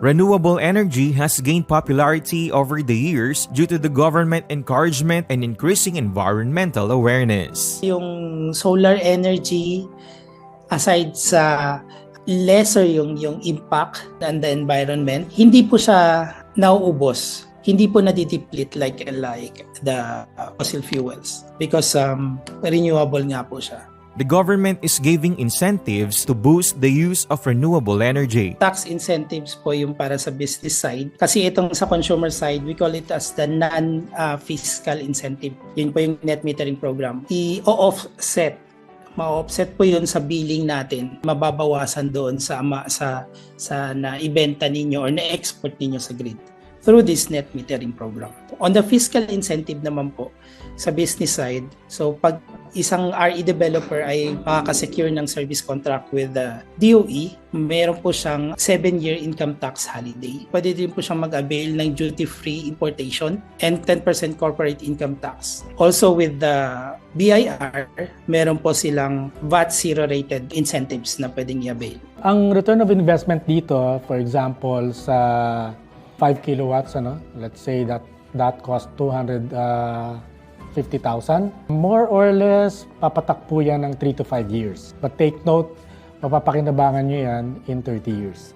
Renewable energy has gained popularity over the years due to the government encouragement and increasing environmental awareness. Yung solar energy, aside sa lesser yung impact on the environment, hindi po siya nauubos. Hindi po nadideplete like the fossil fuels because renewable nga po siya. The government is giving incentives to boost the use of renewable energy. Tax incentives po yung para sa business side. Kasi itong sa consumer side, we call it as the non-fiscal incentive. Yun po yung net metering program. I-offset. Ma-offset po yun sa billing natin. Mababawasan doon sa na-ibenta ninyo or na-export ninyo sa grid through this net metering program. On the fiscal incentive naman po, sa business side, so pag isang RE developer ay makakasecure ng service contract with the DOE, meron po siyang 7-year income tax holiday. Pwede din po siyang mag-avail ng duty-free importation and 10% corporate income tax. Also with the BIR, meron po silang VAT zero-rated incentives na pwedeng i-avail. Ang return of investment dito, for example, sa 5 kilowatts, let's say that cost 250,000. More or less, papatakpo yan ng 3 to 5 years. But take note, mapapakinabangan nyo yan in 30 years.